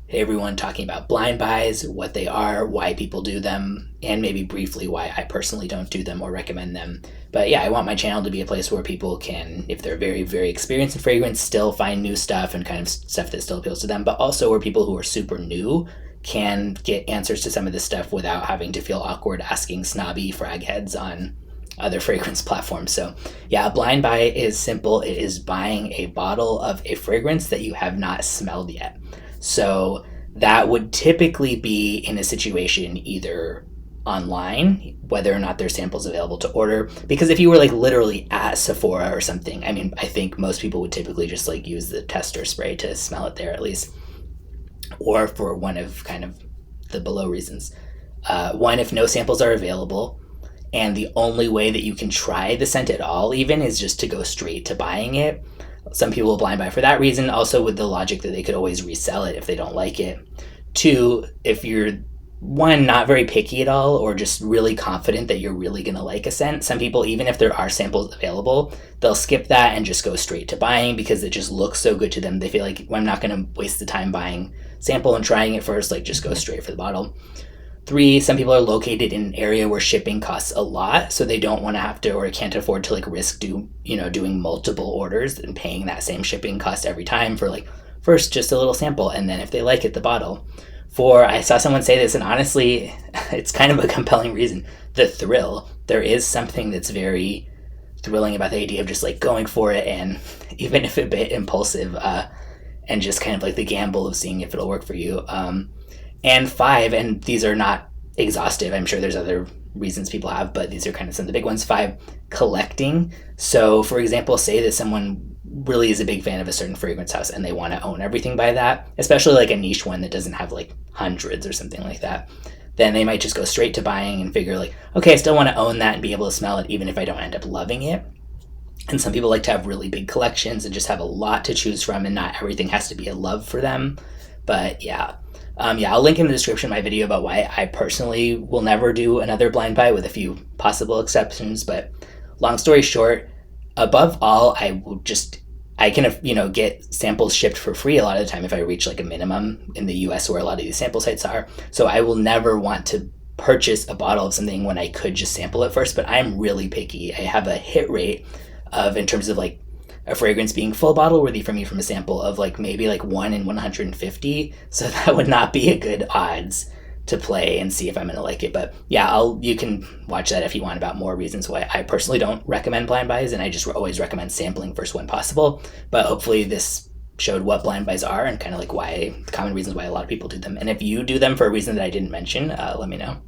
everyone, talking about blind buys, what they are, why people do them, and maybe briefly why I personally don't do them or recommend them. But yeah, I want my channel to be a place where people can, if they're very, very experienced in fragrance, still find new stuff and kind of stuff that still appeals to them, but also where people who are super new can get answers to some of this stuff without having to feel awkward asking snobby frag heads on other fragrance platforms. So yeah, a blind buy is simple. It is buying a bottle of a fragrance that you have not smelled yet. So that would typically be in a situation either online, whether or not there's samples available to order. Because if you were like literally at Sephora or something, I mean, I think most people would typically just like use the tester spray to smell it there at least. Or for one of kind of the below reasons. One, if no samples are available, and the only way that you can try the scent at all even is just to go straight to buying it. Some people will blind buy for that reason, also with the logic that they could always resell it if they don't like it. Two, if you're, one, not very picky at all or just really confident that you're really going to like a scent. Some people, even if there are samples available, they'll skip that and just go straight to buying because it just looks so good to them. They feel like, well, I'm not going to waste the time buying sample and trying it first, like just go straight for the bottle. Three, some people are located in an area where shipping costs a lot, so they don't want to have to or can't afford to like risk doing multiple orders and paying that same shipping cost every time for like first just a little sample and then if they like it, the bottle. Four, I saw someone say this and honestly, it's kind of a compelling reason. The thrill. There is something that's very thrilling about the idea of just like going for it and even if a bit impulsive and just kind of like the gamble of seeing if it'll work for you. And five, and these are not exhaustive, I'm sure there's other reasons people have, but these are kind of some of the big ones. Five, collecting. So for example, say that someone really is a big fan of a certain fragrance house and they want to own everything by that, especially like a niche one that doesn't have like hundreds or something like that. Then they might just go straight to buying and figure like, okay, I still want to own that and be able to smell it even if I don't end up loving it. And some people like to have really big collections and just have a lot to choose from and not everything has to be a love for them. But yeah. I'll link in the description my video about why I personally will never do another blind buy with a few possible exceptions. But long story short, above all, I can get samples shipped for free a lot of the time if I reach like a minimum in the US where a lot of these sample sites are. So I will never want to purchase a bottle of something when I could just sample it first. But I'm really picky. I have a hit rate of, in terms of like a fragrance being full bottle worthy for me from a sample of like maybe like 1 in 150. So that would not be a good odds to play and see if I'm going to like it. But yeah, you can watch that if you want about more reasons why I personally don't recommend blind buys. And I just always recommend sampling first when possible. But hopefully this showed what blind buys are and kind of like why, common reasons why a lot of people do them. And if you do them for a reason that I didn't mention, let me know.